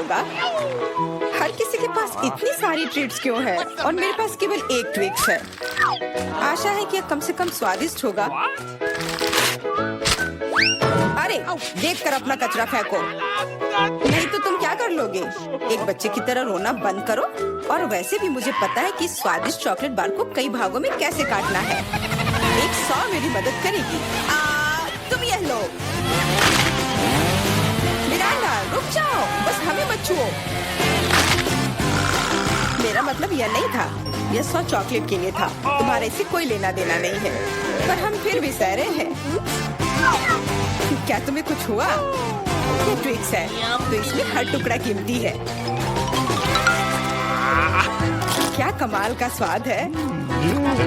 होगा। हर किसी के पास इतनी सारी ट्रीट्स क्यों है और मेरे पास केवल एक ट्विक्स है। आशा है कि यह कम से कम स्वादिष्ट होगा। अरे देखकर अपना कचरा फेंको, नहीं तो तुम क्या कर लोगे। एक बच्चे की तरह रोना बंद करो। और वैसे भी मुझे पता है कि स्वादिष्ट चॉकलेट बार को कई भागों में कैसे काटना है। एक 100 मेरी मदद करेगी। तुम यह लो। मिरांडा रुक जाओ, बस हमें मत छुओ। मेरा मतलब यह नहीं था, यह 100 चॉकलेट के लिए था। तुम्हारे से कोई लेना देना नहीं है, पर हम फिर भी सह रहे हैं। क्या तुम्हें कुछ हुआ? ये ट्विक्स है, तो इसमें हर टुकड़ा कीमती है। क्या कमाल का स्वाद है।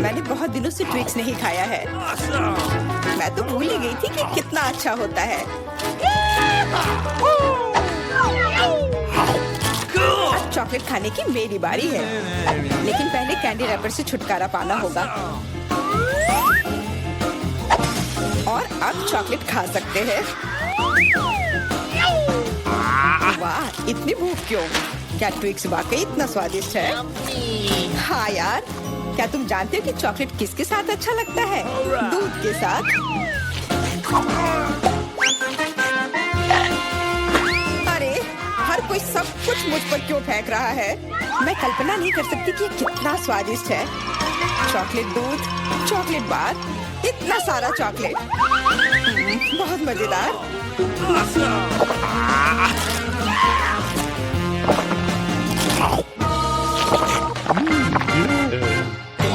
मैंने बहुत दिनों से ट्विक्स नहीं खाया है। मैं तो भूल ही गई थी कि कितना अच्छा होता है। अब चॉकलेट खाने की मेरी बारी है, लेकिन पहले कैंडी रैपर से छुटकारा पाना होगा। और अब चॉकलेट खा सकते हैं। वाह, इतनी भूख क्यों? क्या ट्विक्स वाकई इतना स्वादिष्ट है? हाँ यार, क्या तुम जानते हो कि चॉकलेट किसके साथ अच्छा लगता है? दूध के साथ। अरे हर कोई सब कुछ मुझ पर क्यों फेंक रहा है? मैं कल्पना नहीं कर सकती कि ये कितना स्वादिष्ट है। चॉकलेट दूध, चॉकलेट बार, इतना सारा चॉकलेट, बहुत मजेदार।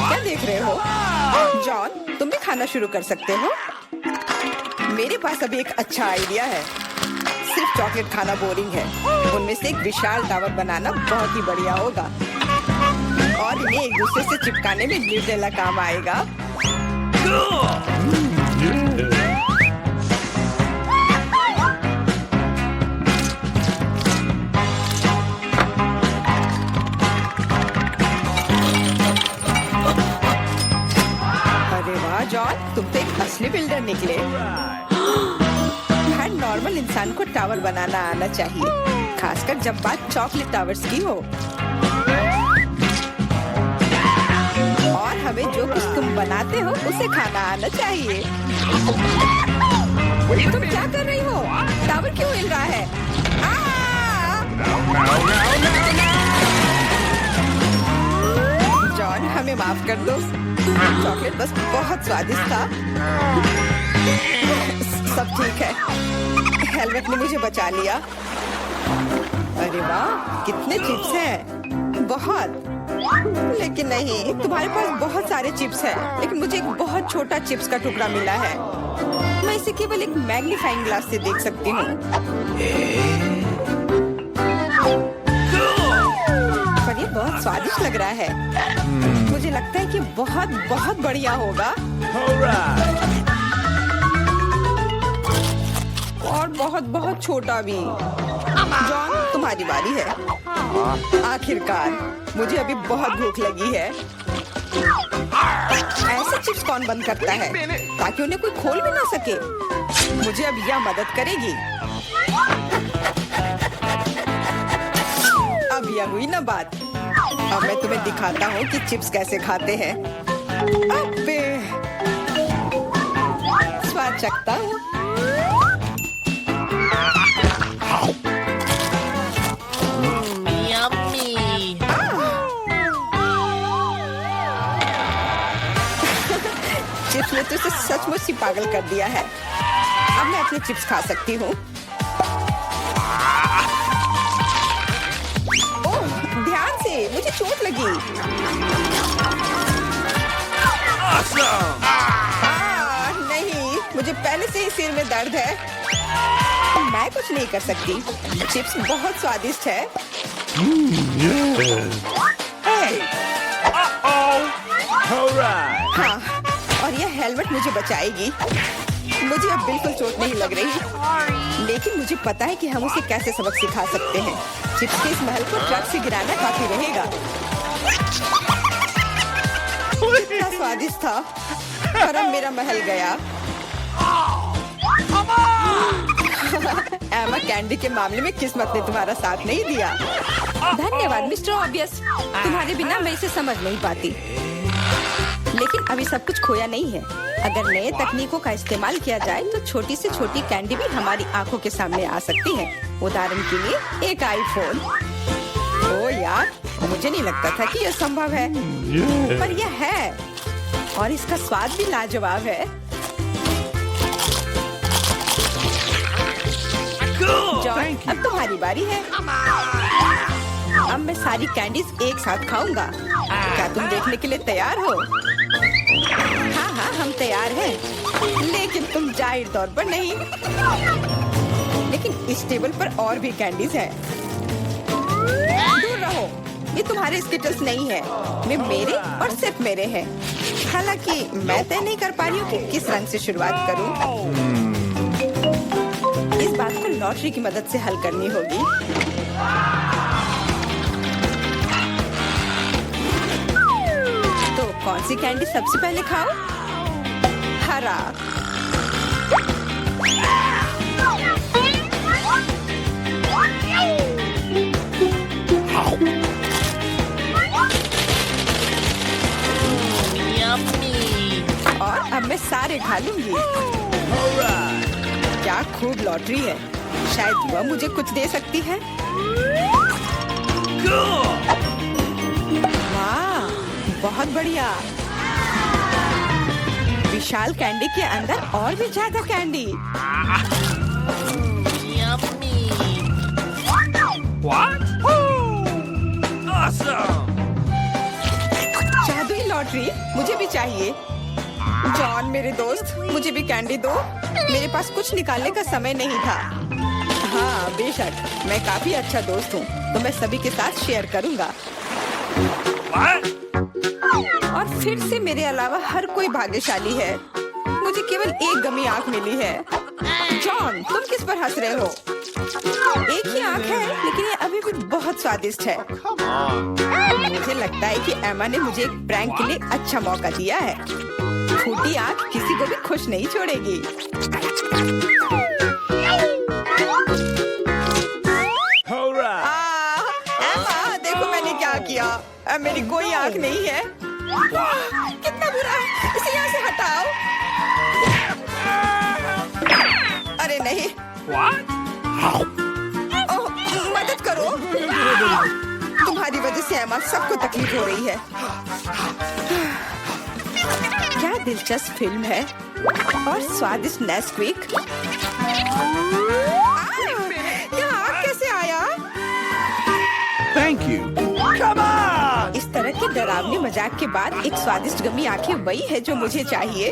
क्या देख रहे हो? जॉन, तुम भी खाना शुरू कर सकते हो। मेरे पास अभी एक अच्छा आइडिया है। सिर्फ चॉकलेट खाना बोरिंग है। उनमें से एक विशाल टावर बनाना बहुत ही बढ़िया होगा और इन्हें एक दूसरे से चिपकाने में निर्देला काम आएगा। जॉन, तुम तो एक असली बिल्डर निकले। हर नॉर्मल इंसान को टावर बनाना आना चाहिए, खासकर जब बात चॉकलेट टावर्स की हो। और हमें जो कुछ तुम बनाते हो उसे खाना आना चाहिए। तुम क्या कर रही हो? टावर क्यों हिल रहा है? जॉन, हमें माफ कर दो। चॉकलेट बस बहुत स्वादिष्ट था। सब ठीक है। हेलमेट ने मुझे बचा लिया। अरे वाह, कितने चिप्स हैं। बहुत। लेकिन नहीं, तुम्हारे पास बहुत सारे चिप्स हैं, लेकिन मुझे एक बहुत छोटा चिप्स का टुकड़ा मिला है। मैं इसे केवल एक मैग्नीफाइंग ग्लास से देख सकती हूँ। पर ये बहुत स्वादिष्ट लग रहा है। मुझे लगता है कि बहुत बहुत बढ़िया होगा। और बहुत बहुत छोटा भी। जॉन, तुम्हारी बारी है। आखिरकार, मुझे अभी बहुत भूख लगी है। ऐसे चिप्स कौन बंद करता है ताकि उन्हें कोई खोल भी ना सके? मुझे अब यह मदद करेगी। अब यह हुई ना बात। अब मैं तुम्हें दिखाता हूँ कि चिप्स कैसे खाते हैं। अबे, स्वाद चखता हूँ। चिप्स ने तो इसे सचमुच ही पागल कर दिया है। अब मैं अपने चिप्स खा सकती हूँ। मुझे चोट लगी। नहीं, मुझे पहले से ही सिर में दर्द है। मैं कुछ नहीं कर सकती। चिप्स बहुत स्वादिष्ट है। हाँ, और यह हेलमेट मुझे बचाएगी। मुझे अब बिल्कुल चोट नहीं लग रही, लेकिन मुझे पता है कि हम उसे कैसे सबक सिखा सकते हैं। चिप्स के इस महल को ट्रक से गिराना काफी रहेगा। कितना स्वादिष्ट था, पर अब मेरा महल गया। एमा, कैंडी के मामले में किस्मत ने तुम्हारा साथ नहीं दिया। धन्यवाद मिस्टर ऑब्वियस, तुम्हारे बिना मैं इसे समझ नहीं पाती। लेकिन अभी सब कुछ खोया नहीं है। अगर नए तकनीकों का इस्तेमाल किया जाए तो छोटी से छोटी कैंडी भी हमारी आंखों के सामने आ सकती है। उदाहरण के लिए एक आईफोन। ओ यार, मुझे नहीं लगता था कि यह संभव है, पर यह है और इसका स्वाद भी लाजवाब है। जॉन, अब तुम्हारी बारी है। अब मैं सारी कैंडीज एक साथ खाऊंगा। क्या तुम देखने के लिए तैयार हो? हाँ हाँ, हम तैयार हैं। लेकिन तुम जाहिर तौर पर नहीं। लेकिन इस टेबल पर और भी कैंडीज हैं। दूर रहो, ये तुम्हारे स्किटल्स नहीं है। वे मेरे और सिर्फ मेरे हैं। हालांकि मैं तय नहीं कर पा रही हूँ कि किस रंग से शुरुआत करूँ। इस बात को लॉटरी की मदद से हल करनी होगी। तो कौन सी कैंडी सबसे पहले खाओ? हरा। और अब मैं सारे खा लूंगी। क्या खूब लॉटरी है। शायद वह मुझे कुछ दे सकती है। वाह, बहुत बढ़िया। विशाल कैंडी के अंदर और भी ज्यादा कैंडी। जादुई लॉटरी मुझे भी चाहिए। जॉन मेरे दोस्त, मुझे भी कैंडी दो। मेरे पास कुछ निकालने का समय नहीं था। हाँ बेशक, मैं काफी अच्छा दोस्त हूँ, तो मैं सभी के साथ शेयर करूँगा। और फिर से मेरे अलावा हर कोई भाग्यशाली है। मुझे केवल एक गमी आँख मिली है। जॉन, तुम किस पर हंस रहे हो? एक ही आँख है, लेकिन ये अभी भी बहुत स्वादिष्ट है। मुझे लगता है कि एमा ने मुझे एक प्रैंक के लिए अच्छा मौका दिया है। फूटी आँख किसी को भी खुश नहीं छोड़ेगी। एमा, देखो मैंने क्या किया। अब मेरी कोई आँख नहीं है। कितना बुरा है, इसे यहाँ से हटाओ। अरे नहीं। ओह, मदद करो। तुम्हारी वजह से एमा, सबको तकलीफ हो रही है। क्या दिलचस्प फिल्म है और स्वादिष्ट नेस्क्विक। यहाँ कैसे आया? Thank you. Come on! इस तरह के डरावने मजाक के बाद एक स्वादिष्ट गमी आंखें वही है जो मुझे चाहिए।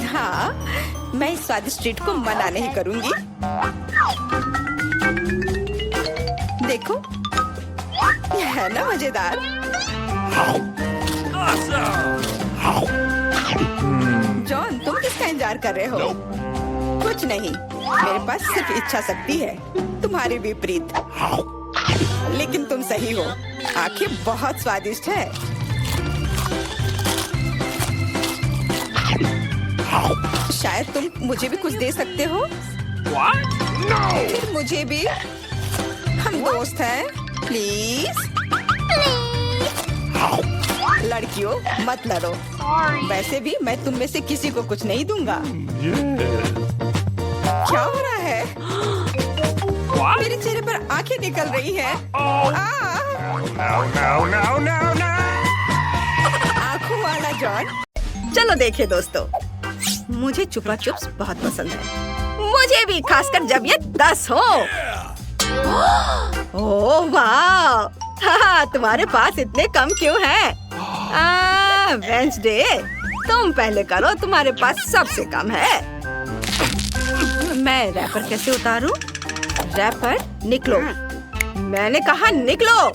हाँ, मैं इस स्वादिष्ट ट्रीट को मना नहीं करूंगी। देखो, यह है ना मजेदार। जॉन, तुम किसका इंतजार कर रहे हो? कुछ नहीं, मेरे पास सिर्फ इच्छा शक्ति है, तुम्हारे विपरीत। लेकिन तुम सही हो, आंखें बहुत स्वादिष्ट है। शायद तुम मुझे भी कुछ दे सकते हो। फिर मुझे भी। हम दोस्त हैं, प्लीज। लड़कियों, मत लड़ो। वैसे भी मैं तुम में से किसी को कुछ नहीं दूंगा। क्या हो रहा है? मेरे चेहरे पर आंखें निकल रही हैं। आंखों वाला जॉन। चलो देखे दोस्तों, मुझे चुपा चुप्स बहुत पसंद है। मुझे भी, खासकर जब ये 10 हो। ओह वाह, तुम्हारे पास इतने कम क्यों हैं? वेंसडे, तुम पहले करो, तुम्हारे पास सबसे कम है। मैं रैपर कैसे उतारूं? रैपर, निकलो। मैंने कहा निकलो।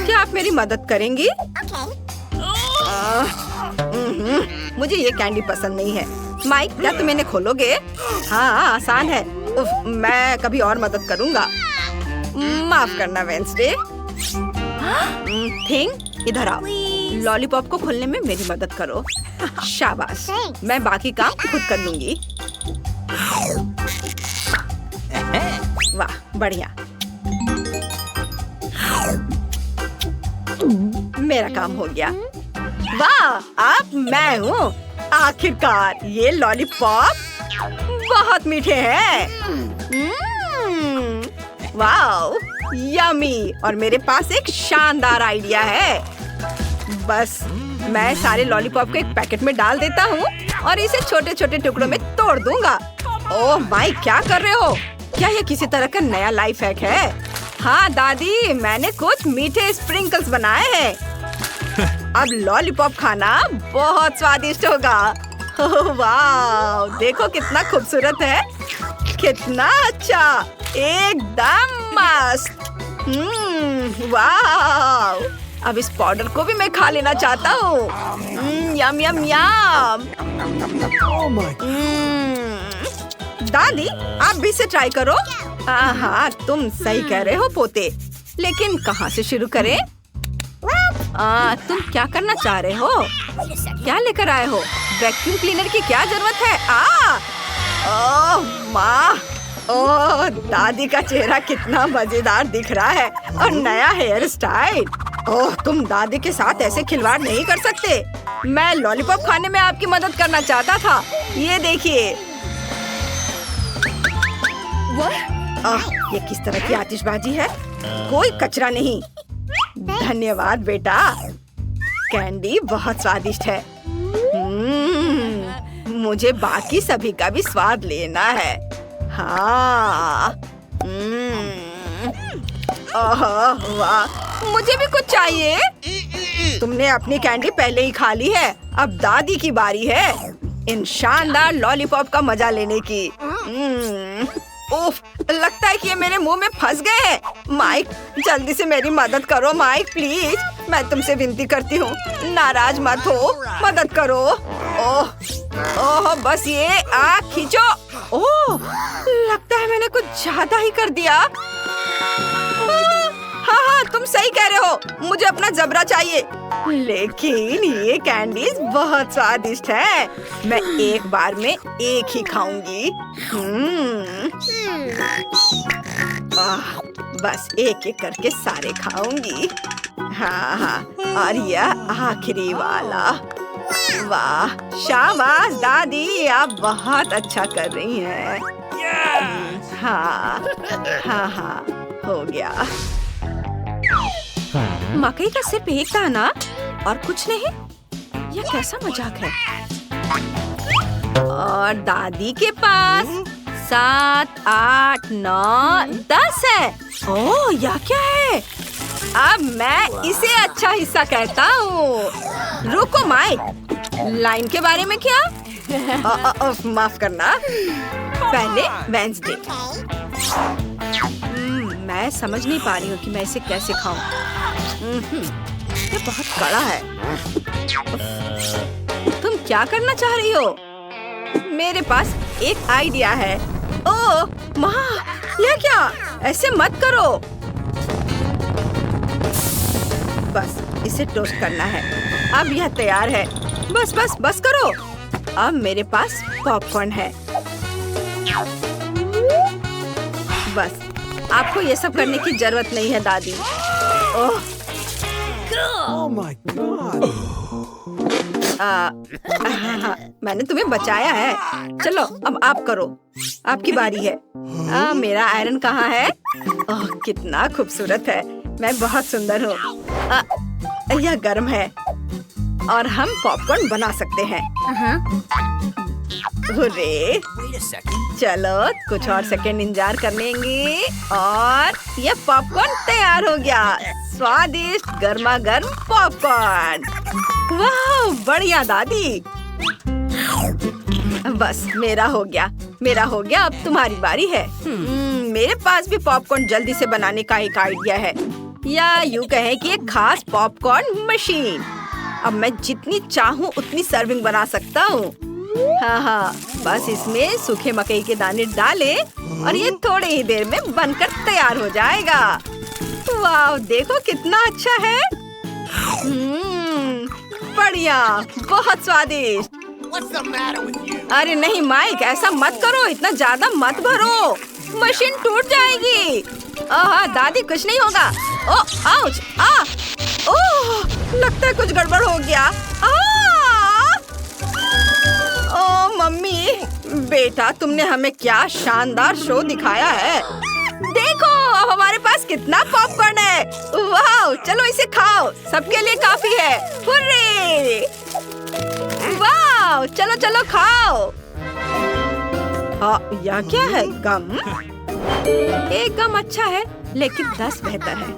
क्या आप मेरी मदद करेंगी? मुझे ये कैंडी पसंद नहीं है। माइक, क्या तुम इन्हें खोलोगे? हाँ, आसान है। मैं कभी और मदद करूँगा। माफ करना वेंसडे। थिंग, इधर आओ। लॉलीपॉप को खोलने में मेरी मदद करो। शाबाश, मैं बाकी काम खुद कर लूंगी। वाह, बढ़िया। मेरा काम हो गया। वाह, अब मैं हूँ। आखिरकार ये लॉलीपॉप बहुत मीठे हैं। Wow, yummy. और मेरे पास एक शानदार आइडिया है। बस मैं सारे लॉलीपॉप को एक पैकेट में डाल देता हूँ और इसे छोटे छोटे टुकड़ों में तोड़ दूंगा। ओह माय, क्या कर रहे हो? क्या ये किसी तरह का नया लाइफ हैक है? हाँ दादी, मैंने कुछ मीठे स्प्रिंकल्स बनाए हैं। अब लॉलीपॉप खाना बहुत स्वादिष्ट होगा। ओह वाह, देखो कितना खूबसूरत है। कितना अच्छा, एकदम मस्त। वाह, अब इस पाउडर को भी मैं खा लेना चाहता हूँ। यम यम यम। Oh my. दादी, आप भी इसे ट्राई करो। हाँ, तुम सही कह रहे हो पोते, लेकिन कहाँ से शुरू करें? तुम क्या करना चाह रहे हो? क्या लेकर आए हो? वैक्यूम क्लीनर की क्या जरूरत है? ओह माँ, ओह दादी का चेहरा कितना मजेदार दिख रहा है। और नया हेयर स्टाइल। ओह, तुम दादी के साथ ऐसे खिलवाड़ नहीं कर सकते। मैं लॉलीपॉप खाने में आपकी मदद करना चाहता था। ये देखिए। ये किस तरह की आतिशबाजी है? कोई कचरा नहीं। धन्यवाद बेटा, कैंडी बहुत स्वादिष्ट है। मुझे बाकी सभी का भी स्वाद लेना है। हाँ। वाह, मुझे भी कुछ चाहिए। तुमने अपनी कैंडी पहले ही खा ली है, अब दादी की बारी है इन शानदार लॉलीपॉप का मजा लेने की। उफ, लगता है कि ये मेरे मुंह में फंस गए हैं। माइक, जल्दी से मेरी मदद करो माइक, प्लीज। मैं तुमसे विनती करती हूँ, नाराज मत हो, मदद करो। ओह, बस ये आँख खींचो। ओह, लगता है मैंने कुछ ज्यादा ही कर दिया। हाँ, तुम सही कह रहे हो, मुझे अपना जबरा चाहिए। लेकिन ये कैंडीज बहुत स्वादिष्ट है। मैं एक बार में एक ही खाऊंगी। बस एक एक करके सारे खाऊंगी। हाँ, और यह आखिरी वाला। वाह, शाबाश दादी, आप बहुत अच्छा कर रही हैं। हाँ, हो गया। मकई का सिर्फ एक दाना और कुछ नहीं? यह कैसा मजाक है? और दादी के पास 7, 8, 9, 10 है। ओह, यह क्या है? अब मैं इसे अच्छा हिस्सा कहता हूँ। रुको माइक, लाइन के बारे में क्या? माफ करना, पहले वेंसडे। मैं समझ नहीं पा रही हूँ कि मैं इसे कैसे खाऊं। ये बहुत कड़ा है। तुम क्या करना चाह रही हो? मेरे पास एक आइडिया है। ओह माँ, यह क्या? ऐसे मत करो। बस इसे टोस्ट करना है। अब यह तैयार है। बस करो। अब मेरे पास पॉपकॉर्न है। बस, आपको ये सब करने की जरूरत नहीं है दादी। ओह, Oh my God. मैंने तुम्हें बचाया है। चलो अब आप करो, आपकी बारी है। मेरा आयरन कहाँ है? ओह, कितना खूबसूरत है। मैं बहुत सुंदर हूँ। यह गर्म है और हम पॉपकॉर्न बना सकते हैं। हुर्रे! चलो कुछ और सेकंड इंतजार कर लेंगे और यह पॉपकॉर्न तैयार हो गया। स्वादिष्ट गर्मा गर्म पॉपकॉर्न। वाह, बढ़िया दादी। बस मेरा हो गया। अब तुम्हारी बारी है। मेरे पास भी पॉपकॉर्न जल्दी से बनाने का एक आइडिया है, या यूँ कहें कि एक खास पॉपकॉर्न मशीन। अब मैं जितनी चाहूँ उतनी सर्विंग बना सकता हूँ। हाँ, बस इसमें सूखे मकई के दाने डाले और ये थोड़ी ही देर में बनकर तैयार हो जाएगा। वाह, देखो कितना अच्छा है। बढ़िया, बहुत स्वादिष्ट। What's the matter with you? अरे नहीं माइक, ऐसा मत करो, इतना ज्यादा मत भरो, मशीन टूट जाएगी। दादी कुछ नहीं होगा। ओ आउच, ओह लगता है कुछ गड़बड़ हो गया। ओ मम्मी, बेटा तुमने हमें क्या शानदार शो दिखाया है। देखो अब हमारे पास कितना पॉपकॉर्न है। वाह, चलो इसे खाओ, सबके लिए काफी है। हुर्रे! वाह, चलो चलो खाओ। हाँ, यह क्या है? गम? एक गम अच्छा है, लेकिन 10 बेहतर है।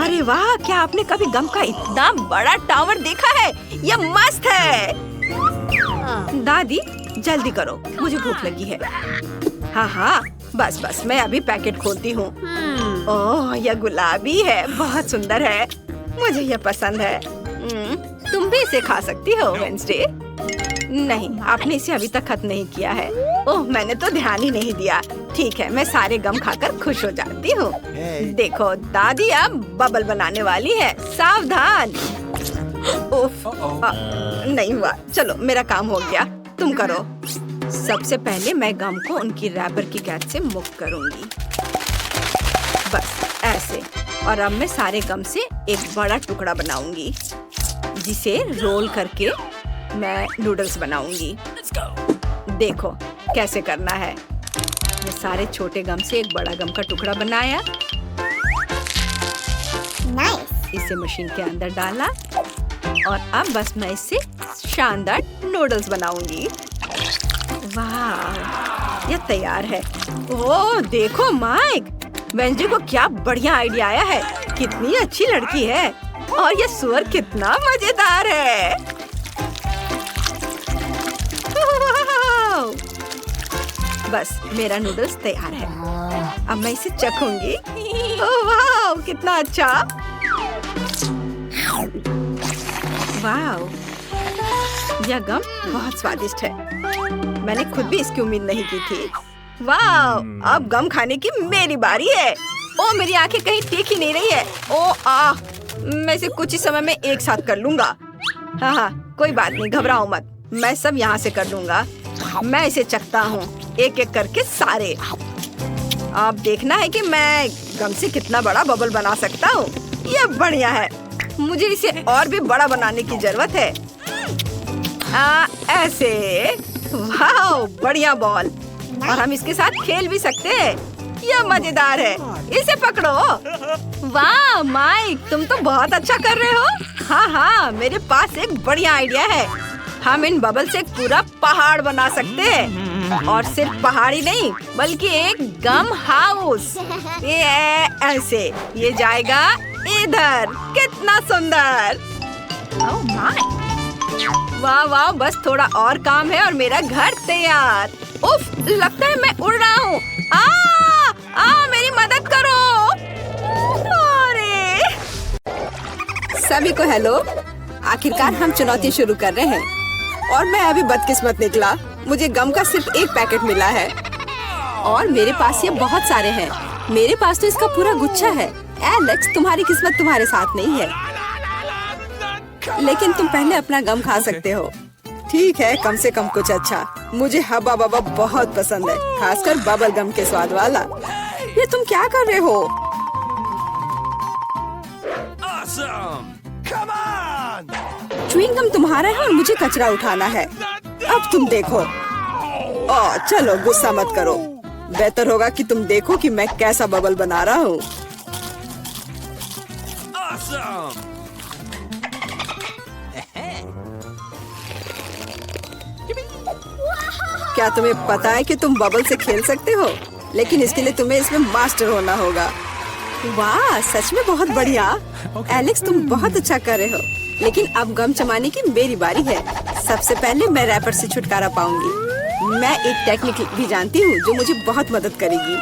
अरे वाह, क्या आपने कभी गम का इतना बड़ा टावर देखा है? यह मस्त है। दादी जल्दी करो, मुझे भूख लगी है। हाँ हाँ, बस बस मैं अभी पैकेट खोलती हूँ। ओह, यह गुलाबी है, बहुत सुंदर है, मुझे यह पसंद है। तुम भी इसे खा सकती हो वेंसडे। नहीं, आपने इसे अभी तक खत्म नहीं किया है। ओह, मैंने तो ध्यान ही नहीं दिया। ठीक है, मैं सारे गम खाकर खुश हो जाती हूँ। देखो, दादी अब बबल बनाने वाली है, सावधान। उफ, नहीं हुआ। चलो मेरा काम हो गया, तुम करो। सबसे पहले मैं गम को उनकी रैपर की कैद से मुक्त करूंगी, बस ऐसे। और अब मैं सारे गम से एक बड़ा टुकड़ा बनाऊंगी, जिसे रोल करके मैं नूडल्स बनाऊंगी। देखो कैसे करना है। मैं सारे छोटे गम से एक बड़ा गम का टुकड़ा बनाया। इसे मशीन के अंदर डाला और अब बस मैं इससे शानदार नूडल्स बनाऊंगी। वाह, यह तैयार है। ओह देखो माइक, वेंसडे को क्या बढ़िया आइडिया आया है। कितनी अच्छी लड़की है, और यह सुअर कितना मजेदार है। बस मेरा नूडल्स तैयार है, अब मैं इसे चखूंगी। ओह वाह, कितना अच्छा। वाह, यह गम बहुत स्वादिष्ट है, मैंने खुद भी इसकी उम्मीद नहीं की थी। वाह, अब गम खाने की मेरी बारी है। ओ मेरी आंखें कहीं टिक ही नहीं रही है। ओ मैं इसे कुछ ही समय में एक साथ कर लूंगा। हाँ हाँ, कोई बात नहीं, घबराओ मत, मैं सब यहाँ से कर लूंगा। मैं इसे चखता हूँ, एक एक करके सारे। अब देखना है कि मैं गम से कितना बड़ा बबल बना सकता हूँ। यह बढ़िया है, मुझे इसे और भी बड़ा बनाने की जरूरत है। ऐसे। वाह, बढ़िया बॉल, और हम इसके साथ खेल भी सकते हैं। यह मजेदार है, इसे पकड़ो। वाह माइक, तुम तो बहुत अच्छा कर रहे हो। हाँ हाँ, मेरे पास एक बढ़िया आइडिया है। हम इन बबल से एक पूरा पहाड़ बना सकते हैं, और सिर्फ पहाड़ी नहीं, बल्कि एक गम हाउस। ये ऐसे, ये जाएगा इधर। कितना सुंदर। ओह माय, वाह वाह, बस थोड़ा और काम है और मेरा घर तैयार। उफ, लगता है मैं उड़ रहा हूँ। मेरी मदद करो। अरे सभी को हेलो, आखिरकार हम चुनौती शुरू कर रहे हैं, और मैं अभी बदकिस्मत निकला। मुझे गम का सिर्फ एक पैकेट मिला है, और मेरे पास ये बहुत सारे हैं। मेरे पास तो इसका पूरा गुच्छा है। एलेक्स, तुम्हारी किस्मत तुम्हारे साथ नहीं है, लेकिन तुम पहले अपना गम खा सकते हो। ठीक है, कम से कम कुछ अच्छा। मुझे हब्बा बब्बा बहुत पसंद है, खासकर बबल गम के स्वाद वाला। ये तुम क्या कर रहे हो? Awesome! Come on! Chewing gum तुम्हारा है और मुझे कचरा उठाना है। अब तुम देखो। चलो गुस्सा मत करो, बेहतर होगा कि तुम देखो कि मैं कैसा बबल बना रहा हूँ। Awesome! क्या तुम्हें पता है कि तुम बबल से खेल सकते हो, लेकिन इसके लिए तुम्हें इसमें मास्टर होना होगा। वाह, सच में बहुत बढ़िया। एलेक्स, तुम बहुत अच्छा कर रहे हो, लेकिन अब गम चबाने की मेरी बारी है। सबसे पहले मैं रैपर से छुटकारा पाऊंगी। मैं एक टेक्निक भी जानती हूँ जो मुझे बहुत मदद करेगी।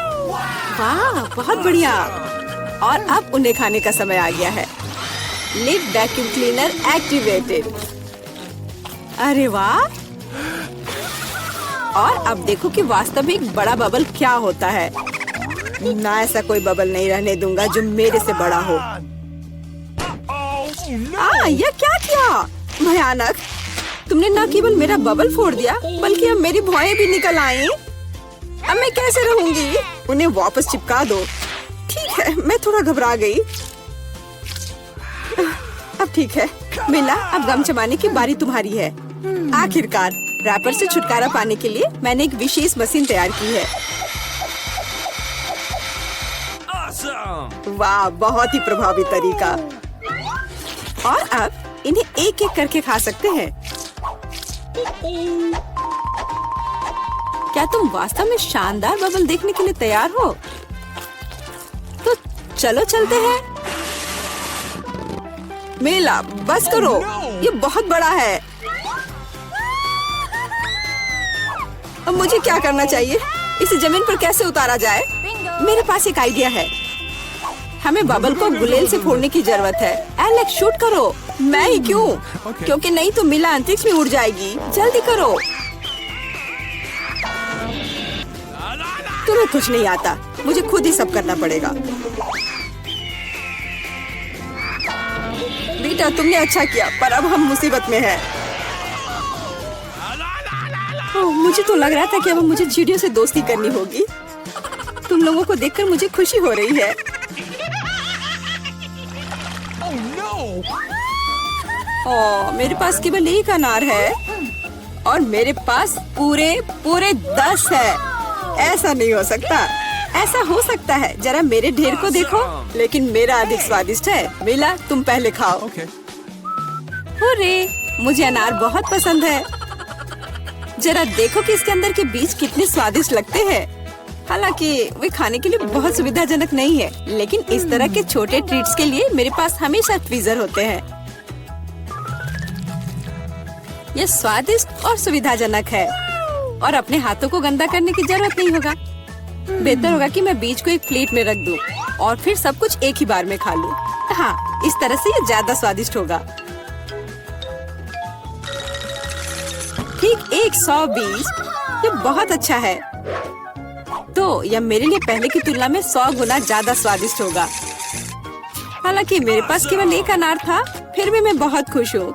वाह, बहुत बढ़िया। और अब उन्हें खाने का समय आ गया है। Lid vacuum cleaner activated. अरे वाह, और अब देखो कि वास्तव में एक बड़ा बबल क्या होता है। ना, ऐसा कोई बबल नहीं रहने दूंगा जो मेरे से बड़ा हो। यह क्या किया? भयानक! तुमने न केवल मेरा बबल फोड़ दिया बल्कि अब मेरी भौएं भी निकल आई। अब मैं कैसे रहूंगी? उन्हें वापस चिपका दो। ठीक है, मैं थोड़ा घबरा गई। अब ठीक है मिला, अब गम जमाने की बारी तुम्हारी है। आखिरकार रैपर से छुटकारा पाने के लिए मैंने एक विशेष मशीन तैयार की है। Awesome! वाह, बहुत ही प्रभावी तरीका। और अब इन्हें एक एक करके खा सकते हैं। क्या तुम वास्तव में शानदार बबल देखने के लिए तैयार हो? तो चलो चलते हैं। मेला, बस करो, ये बहुत बड़ा है। अब मुझे क्या करना चाहिए? इसे जमीन पर कैसे उतारा जाए? मेरे पास एक आइडिया है। हमें बबल को गुलेल से फोड़ने की जरूरत है। एलेक्स, शूट करो। मैं ही क्यों? क्योंकि नहीं तो मिला अंतरिक्ष में उड़ जाएगी। जल्दी करो। तुम्हें कुछ नहीं आता, मुझे खुद ही सब करना पड़ेगा। बेटा, तुमने अच्छा किया, पर अब हम मुसीबत में हैं। ओह, मुझे तो लग रहा था कि अब मुझे चिड़ियों से दोस्ती करनी होगी। तुम लोगों को देखकर मुझे खुशी हो रही है। ओह, मेरे पास केवल एक अनार है और मेरे पास पूरे 10 है। ऐसा नहीं हो सकता। ऐसा हो सकता है, जरा मेरे ढेर को देखो, लेकिन मेरा अधिक स्वादिष्ट है। मिला, तुम पहले खाओ। हुर्रे, मुझे अनार बहुत पसंद है। जरा देखो कि इसके अंदर के बीज कितने स्वादिष्ट लगते हैं। हालांकि वे खाने के लिए बहुत सुविधाजनक नहीं है, लेकिन इस तरह के छोटे ट्रीट्स के लिए मेरे पास हमेशा ट्वीजर होते हैं। यह स्वादिष्ट और सुविधाजनक है और अपने हाथों को गंदा करने की जरूरत नहीं होगा। बेहतर होगा कि मैं बीज को एक प्लेट में रख दूं और फिर सब कुछ एक ही बार में खा लूं। हाँ, इस तरह से ये ज्यादा स्वादिष्ट होगा। ठीक 100 बीज, ये बहुत अच्छा है। तो यह मेरे लिए पहले की तुलना में 100 गुना ज्यादा स्वादिष्ट होगा। हालांकि मेरे पास केवल एक अनार था, फिर भी मैं बहुत खुश हूँ।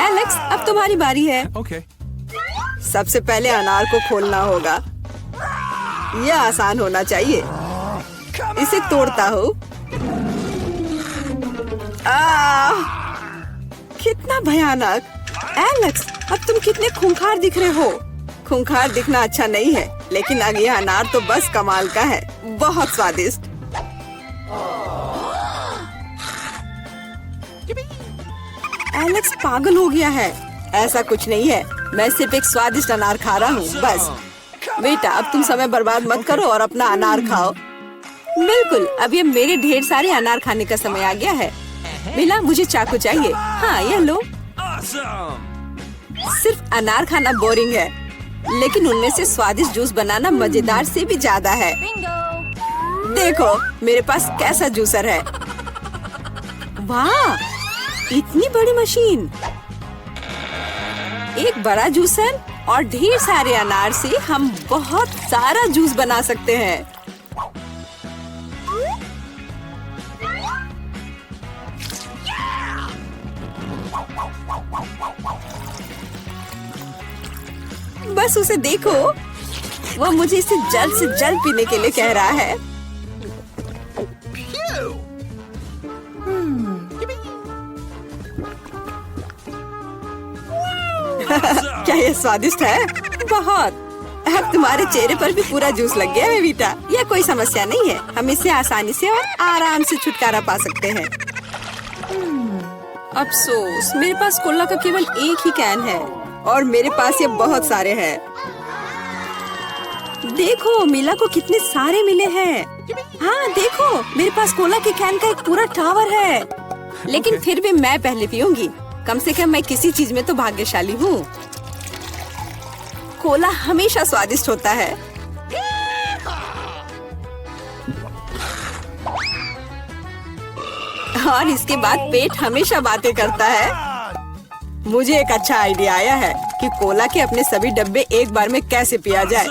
एलेक्स, अब तुम्हारी बारी है। सबसे पहले अनार को खोलना होगा। यह आसान होना चाहिए। इसे तोड़ता हूँ। कितना भयानक! एलेक्स, अब तुम कितने खूंखार दिख रहे हो। खूंखार दिखना अच्छा नहीं है, लेकिन अब यह अनार तो बस कमाल का है। बहुत स्वादिष्ट। एलेक्स पागल हो गया है। ऐसा कुछ नहीं है, मैं सिर्फ एक स्वादिष्ट अनार खा रहा हूँ, बस। बेटा, अब तुम समय बर्बाद मत करो और अपना अनार खाओ। बिल्कुल, अब ये मेरे ढेर सारे अनार खाने का समय आ गया है। मिला, मुझे चाकू चाहिए। हाँ, यह लो। सिर्फ अनार खाना बोरिंग है, लेकिन उनमें से स्वादिष्ट जूस बनाना मजेदार से भी ज्यादा है। देखो मेरे पास कैसा जूसर है। वाह, इतनी बड़ी मशीन। एक बड़ा जूसर और ढेर सारे अनार से हम बहुत सारा जूस बना सकते हैं। बस उसे देखो, वो मुझे इसे जल्द से जल्द पीने के लिए कह रहा है। क्या ये स्वादिष्ट है? बहुत। अब तुम्हारे चेहरे पर भी पूरा जूस लग गया है बेटा। यह कोई समस्या नहीं है, हम इससे आसानी से और आराम से छुटकारा पा सकते हैं। अफसोस, मेरे पास कोला का केवल एक ही कैन है और मेरे पास ये बहुत सारे हैं। देखो मिला को कितने सारे मिले हैं। हाँ देखो, मेरे पास कोला के कैन का एक पूरा टावर है। लेकिन फिर भी मैं पहले पीऊंगी। कम से कम मैं किसी चीज में तो भाग्यशाली हूँ। कोला हमेशा स्वादिष्ट होता है। और इसके बाद पेट हमेशा बातें करता है। मुझे एक अच्छा आइडिया आया है कि कोला के अपने सभी डब्बे एक बार में कैसे पिया जाए।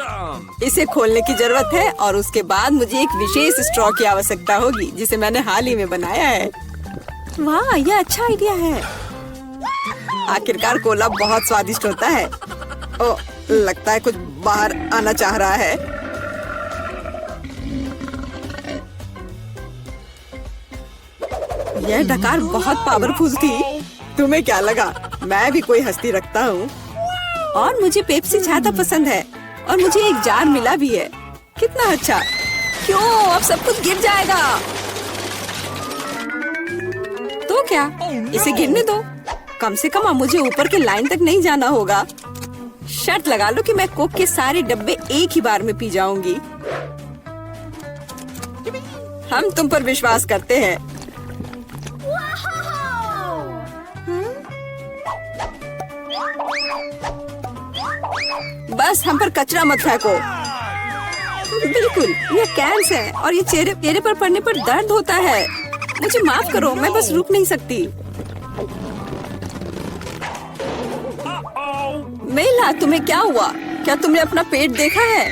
इसे खोलने की जरूरत है और उसके बाद मुझे एक विशेष स्ट्रॉ की आवश्यकता होगी, जिसे मैंने हाल ही में बनाया है। वाह, ये अच्छा आइडिया है। आखिरकार कोला बहुत स्वादिष्ट होता है। ओ, लगता है कुछ बाहर आना चाह रहा है। यह डकार बहुत पावरफुल थी। तुम्हें क्या लगा मैं भी कोई हस्ती रखता हूँ? और मुझे पेप्सी ज्यादा पसंद है और मुझे एक जार मिला भी है। कितना अच्छा। क्यों, अब सब कुछ गिर जाएगा। तो क्या, इसे गिरने दो। कम से कम अब मुझे ऊपर के लाइन तक नहीं जाना होगा। शर्त लगा लो कि मैं कोक के सारे डब्बे एक ही बार में पी जाऊंगी। हम तुम पर विश्वास करते हैं। बस हम पर कचरा मत फेंको। बिल्कुल, ये कैंस है और ये चेहरे पर पड़ने पर दर्द होता है। मुझे माफ करो, मैं बस रुक नहीं सकती। मेला, तुम्हें क्या हुआ? क्या तुमने अपना पेट देखा है?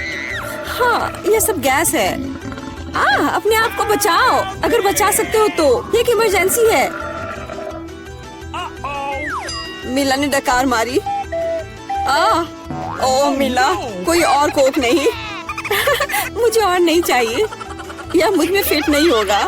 हाँ, ये सब गैस है। अपने आप को बचाओ, अगर बचा सकते हो तो। ये एक इमरजेंसी है। मिला ने डकार मारी। ओ मिला, कोई और कोक नहीं? मुझे और नहीं चाहिए, यह मुझ में फिट नहीं होगा।